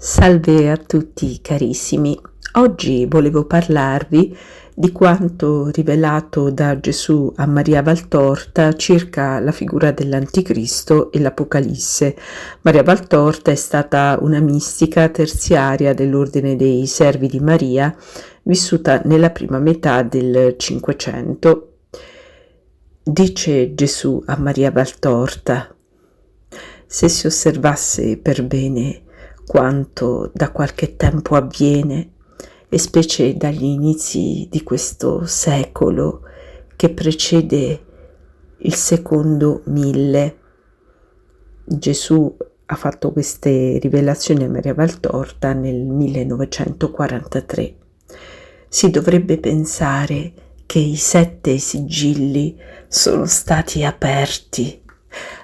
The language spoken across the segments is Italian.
Salve a tutti carissimi, oggi volevo parlarvi di quanto rivelato da Gesù a Maria Valtorta circa la figura dell'Anticristo e l'Apocalisse. Maria Valtorta è stata una mistica terziaria dell'Ordine dei Servi di Maria, vissuta nella prima metà del Cinquecento. Dice Gesù a Maria Valtorta: se si osservasse per bene quanto da qualche tempo avviene, e specie dagli inizi di questo secolo che precede il secondo 1000. Gesù ha fatto queste rivelazioni a Maria Valtorta nel 1943. Si dovrebbe pensare che i 7 sigilli sono stati aperti.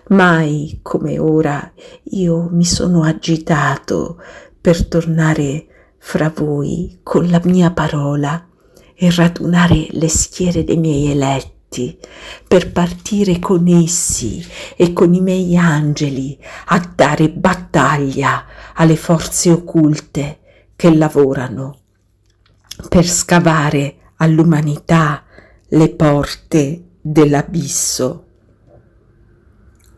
Mai come ora io mi sono agitato per tornare fra voi con la mia parola e radunare le schiere dei miei eletti, per partire con essi e con i miei angeli a dare battaglia alle forze occulte che lavorano per scavare all'umanità le porte dell'abisso.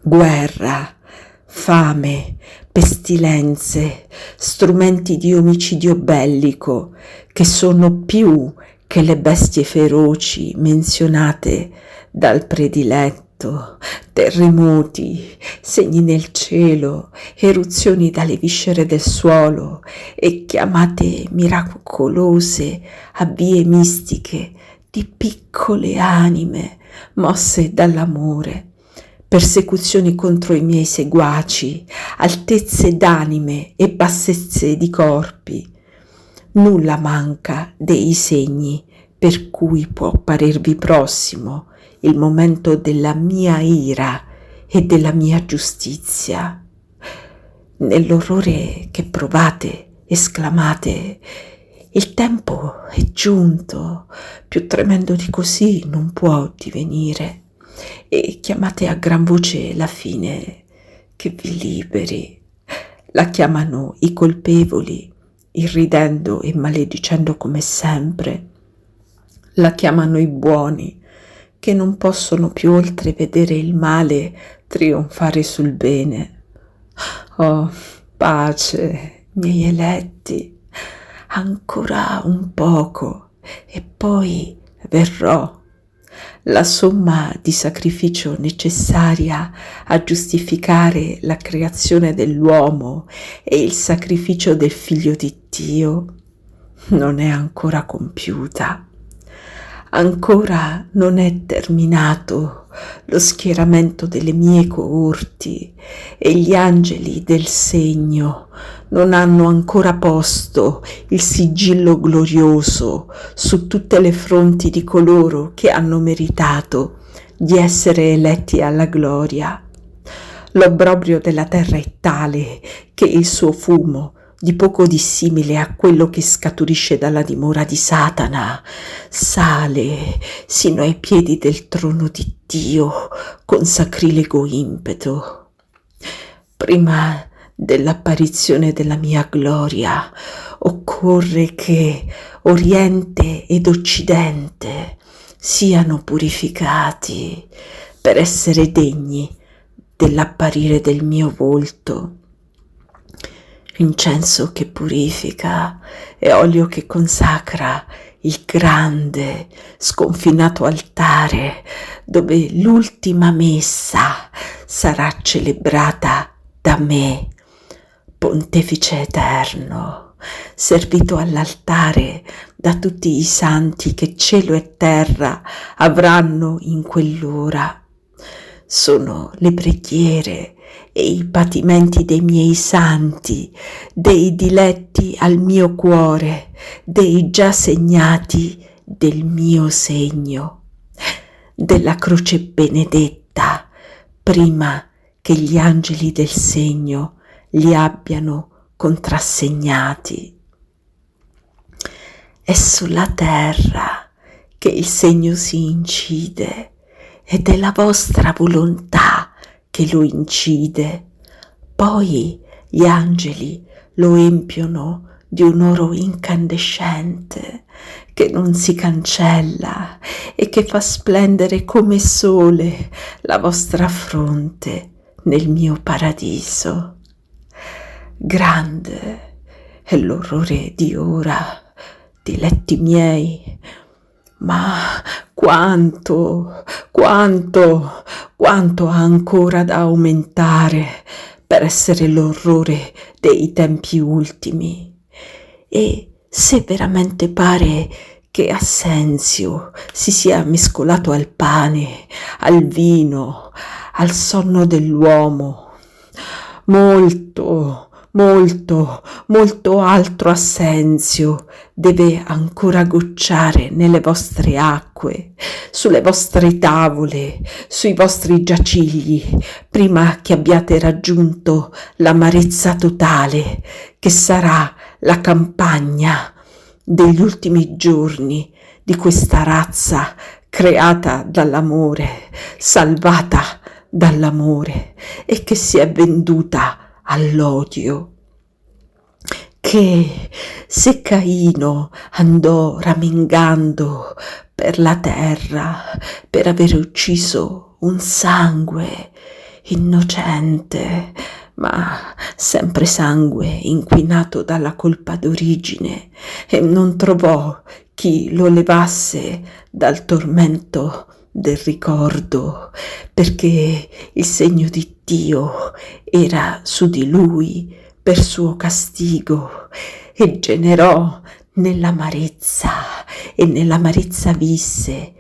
Guerra, fame, pestilenze, strumenti di omicidio bellico che sono più che le bestie feroci menzionate dal prediletto, terremoti, segni nel cielo, eruzioni dalle viscere del suolo e chiamate miracolose a vie mistiche di piccole anime mosse dall'amore, persecuzioni contro i miei seguaci, altezze d'anime e bassezze di corpi. Nulla manca dei segni per cui può parervi prossimo il momento della mia ira e della mia giustizia. Nell'orrore che provate, esclamate: il tempo è giunto, più tremendo di così non può divenire. E chiamate a gran voce la fine che vi liberi. La chiamano i colpevoli, irridendo e maledicendo come sempre. La chiamano i buoni, che non possono più oltre vedere il male trionfare sul bene. Oh, pace, miei eletti, ancora un poco e poi verrò. La somma di sacrificio necessaria a giustificare la creazione dell'uomo e il sacrificio del Figlio di Dio non è ancora compiuta. Ancora non è terminato lo schieramento delle mie coorti e gli angeli del segno non hanno ancora posto il sigillo glorioso su tutte le fronti di coloro che hanno meritato di essere eletti alla gloria. L'obbrobrio della terra è tale che il suo fumo, di poco dissimile a quello che scaturisce dalla dimora di Satana, sale sino ai piedi del trono di Dio con sacrilego impeto. Prima dell'apparizione della mia gloria occorre che Oriente ed Occidente siano purificati per essere degni dell'apparire del mio volto. Incenso che purifica e olio che consacra il grande, sconfinato altare dove l'ultima messa sarà celebrata da me, Pontefice eterno, servito all'altare da tutti i santi che cielo e terra avranno in quell'ora. Sono le preghiere e i patimenti dei miei santi, dei diletti al mio cuore, dei già segnati del mio segno, della croce benedetta, prima che gli angeli del segno li abbiano contrassegnati. È sulla terra che il segno si incide ed è la vostra volontà che lo incide. Poi gli angeli lo empiono di un oro incandescente che non si cancella e che fa splendere come sole la vostra fronte nel mio paradiso. Grande è l'orrore di ora, diletti miei, ma quanto ha ancora da aumentare per essere l'orrore dei tempi ultimi. E se veramente pare che Assenzio si sia mescolato al pane, al vino, al sonno dell'uomo, molto altro Assenzio deve ancora gocciare nelle vostre acque, sulle vostre tavole, sui vostri giacigli, prima che abbiate raggiunto l'amarezza totale, che sarà la campagna degli ultimi giorni di questa razza creata dall'amore, salvata dall'amore e che si è venduta all'odio. Che se Caino andò ramingando per la terra per aver ucciso un sangue innocente, ma sempre sangue inquinato dalla colpa d'origine, e non trovò chi lo levasse dal tormento del ricordo, perché il segno di Dio era su di lui per suo castigo, e generò nell'amarezza, e nell'amarezza visse,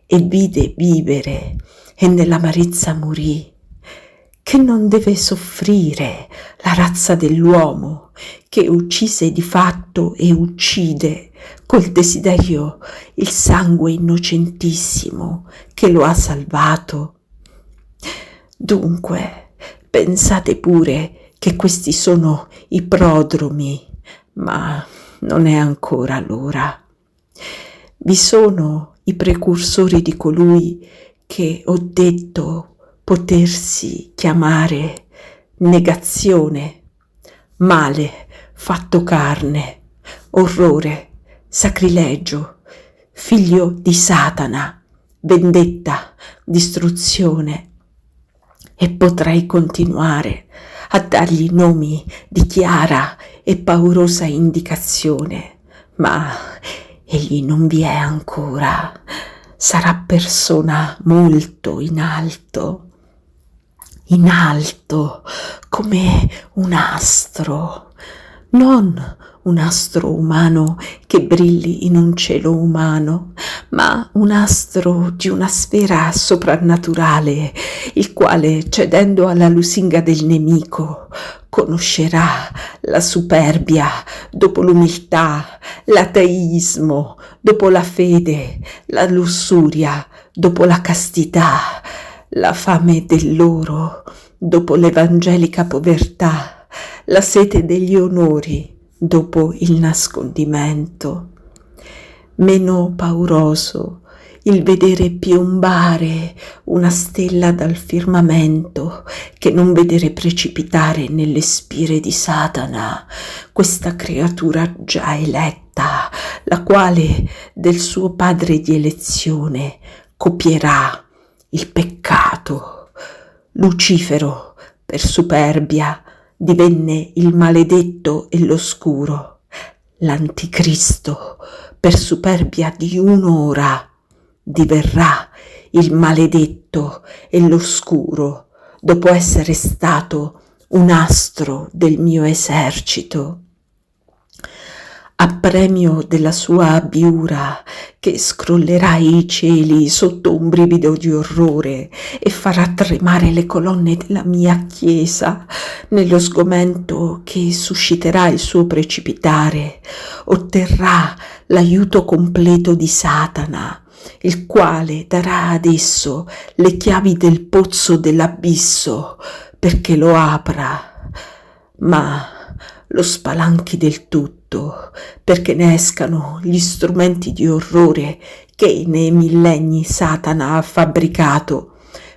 e vide vivere, e nell'amarezza morì. Che non deve soffrire la razza dell'uomo, che uccise di fatto e uccide col desiderio il sangue innocentissimo che lo ha salvato? Dunque, pensate pure che questi sono i prodromi, ma non è ancora l'ora. Vi sono i precursori di colui che ho detto potersi chiamare negazione, male fatto carne, orrore, sacrilegio, figlio di Satana, vendetta, distruzione. E potrei continuare a dargli nomi di chiara e paurosa indicazione, ma egli non vi è ancora. Sarà persona molto in alto come un astro, non un astro umano che brilli in un cielo umano, ma un astro di una sfera soprannaturale, il quale, cedendo alla lusinga del nemico, conoscerà la superbia dopo l'umiltà, l'ateismo dopo la fede, la lussuria dopo la castità, la fame dell'oro dopo l'evangelica povertà, la sete degli onori dopo il nascondimento. Meno pauroso il vedere piombare una stella dal firmamento che non vedere precipitare nelle spire di Satana questa creatura già eletta, la quale del suo padre di elezione copierà il peccato. Lucifero, per superbia, divenne il maledetto e l'oscuro. L'anticristo, per superbia di un'ora, diverrà il maledetto e l'oscuro, dopo essere stato un astro del mio esercito. A premio della sua abbiura, che scrollerà i cieli sotto un brivido di orrore e farà tremare le colonne della mia chiesa, nello sgomento che susciterà il suo precipitare, otterrà l'aiuto completo di Satana, il quale darà ad esso le chiavi del pozzo dell'abisso perché lo apra, ma lo spalanchi del tutto perché ne escano gli strumenti di orrore che nei millenni Satana ha fabbricato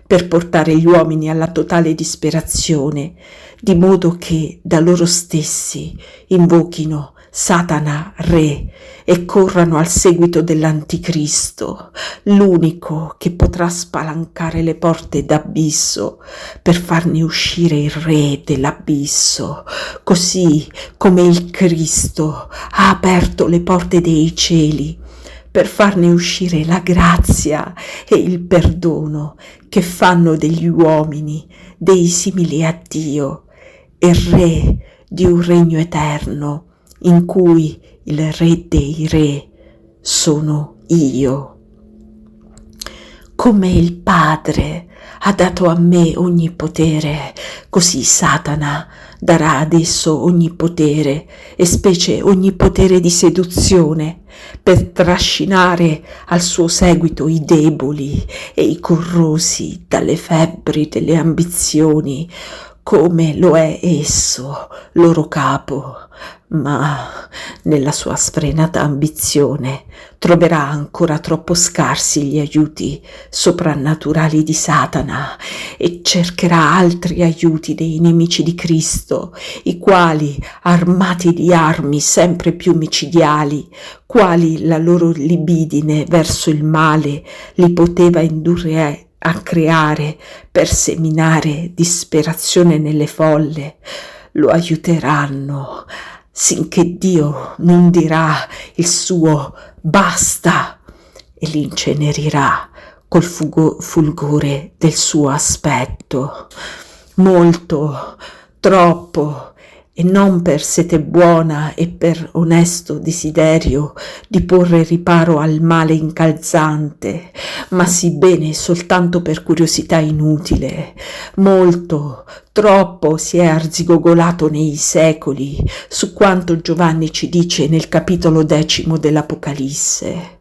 per portare gli uomini alla totale disperazione, di modo che da loro stessi invochino Satana re e corrano al seguito dell'Anticristo, l'unico che potrà spalancare le porte d'abisso per farne uscire il re dell'abisso, così come il Cristo ha aperto le porte dei cieli per farne uscire la grazia e il perdono che fanno degli uomini dei simili a Dio e re di un regno eterno in cui il re dei re sono io. Come il Padre ha dato a me ogni potere, così Satana darà ad esso ogni potere, e specie ogni potere di seduzione, per trascinare al suo seguito i deboli e i corrosi dalle febbri delle ambizioni, come lo è esso, loro capo, ma nella sua sfrenata ambizione troverà ancora troppo scarsi gli aiuti soprannaturali di Satana e cercherà altri aiuti dei nemici di Cristo, i quali, armati di armi sempre più micidiali, quali la loro libidine verso il male li poteva indurre a creare per seminare disperazione nelle folle, lo aiuteranno sinché Dio non dirà il suo basta e li incenerirà col fulgore del suo aspetto. Molto, troppo, e non per sete buona e per onesto desiderio di porre riparo al male incalzante, ma sì bene soltanto per curiosità inutile. Molto, troppo si è arzigogolato nei secoli su quanto Giovanni ci dice nel capitolo 10 dell'Apocalisse.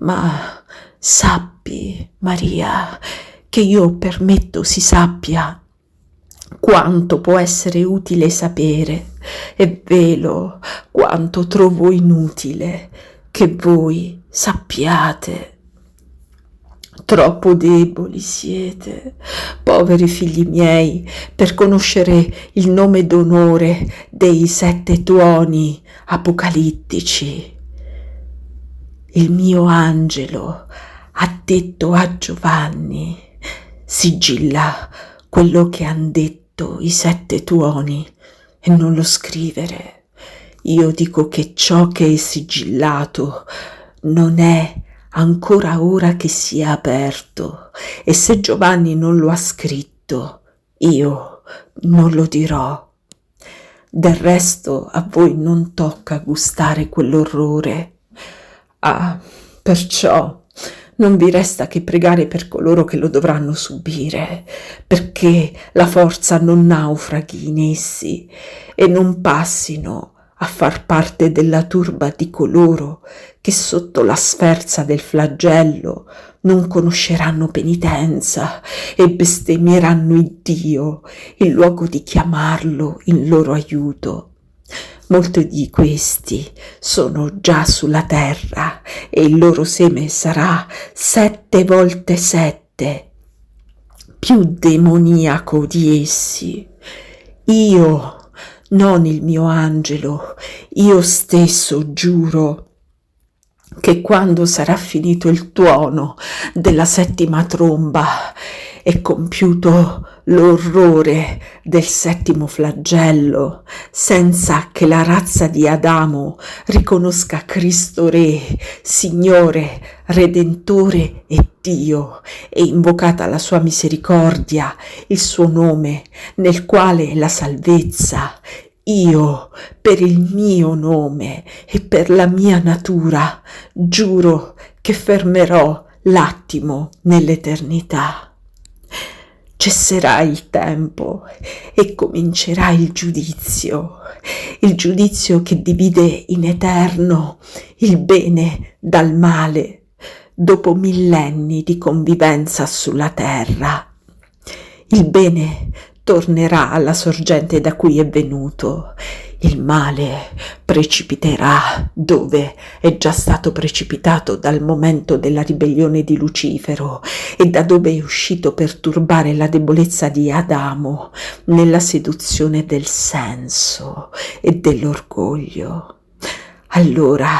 Ma sappi, Maria, che io permetto si sappia quanto può essere utile sapere, e velo quanto trovo inutile che voi sappiate. Troppo deboli siete, poveri figli miei, per conoscere il nome d'onore dei 7 tuoni apocalittici. Il mio angelo ha detto a Giovanni: sigilla quello che han detto i 7 tuoni e non lo scrivere. Io dico che ciò che è sigillato non è ancora ora che sia aperto, e se Giovanni non lo ha scritto, io non lo dirò. Del resto a voi non tocca gustare quell'orrore. Ah, perciò non vi resta che pregare per coloro che lo dovranno subire, perché la forza non naufraghi in essi e non passino a far parte della turba di coloro che sotto la sferza del flagello non conosceranno penitenza e bestemmieranno il Dio in luogo di chiamarlo in loro aiuto. Molti di questi sono già sulla terra e il loro seme sarà 7 volte 7, più demoniaco di essi. Io, non il mio angelo, io stesso giuro che quando sarà finito il tuono della 7ª tromba e compiuto l'orrore del 7° flagello, senza che la razza di Adamo riconosca Cristo Re, Signore, Redentore e Dio, e invocata la sua misericordia, il suo nome, nel quale è la salvezza, io, per il mio nome e per la mia natura, giuro che fermerò l'attimo nell'eternità. Cesserà il tempo e comincerà il giudizio che divide in eterno il bene dal male, dopo millenni di convivenza sulla terra. Il bene tornerà alla sorgente da cui è venuto. Il male precipiterà dove è già stato precipitato dal momento della ribellione di Lucifero e da dove è uscito per turbare la debolezza di Adamo nella seduzione del senso e dell'orgoglio. Allora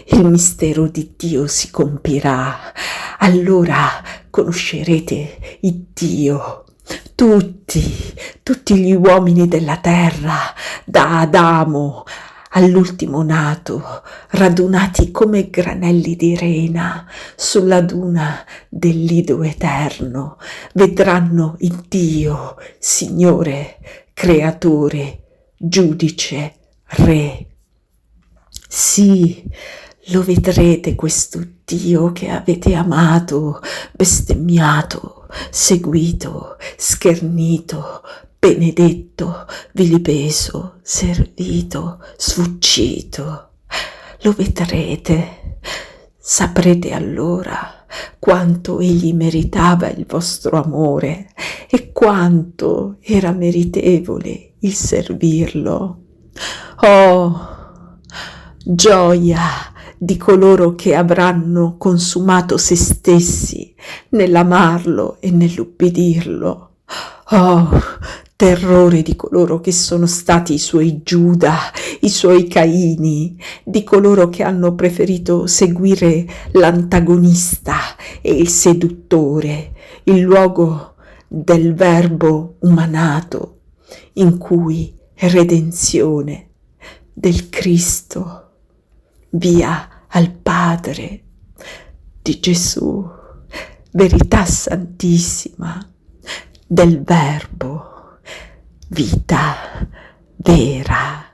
il mistero di Dio si compirà, allora conoscerete il Dio. Tutti gli uomini della terra, da Adamo all'ultimo nato, radunati come granelli di rena sulla duna del lido eterno, vedranno il Dio, Signore, Creatore, Giudice, Re. Sì, lo vedrete questo Dio che avete amato, bestemmiato, seguito, schernito, benedetto, vilipeso, servito, sfuggito. Lo vedrete, saprete allora quanto egli meritava il vostro amore e quanto era meritevole il servirlo. Oh, gioia di coloro che avranno consumato se stessi nell'amarlo e nell'ubbidirlo. Oh, terrore di coloro che sono stati i suoi Giuda, i suoi Caini, di coloro che hanno preferito seguire l'antagonista e il seduttore, il luogo del Verbo umanato, in cui è redenzione del Cristo, via al Padre di Gesù, verità santissima del Verbo, vita vera.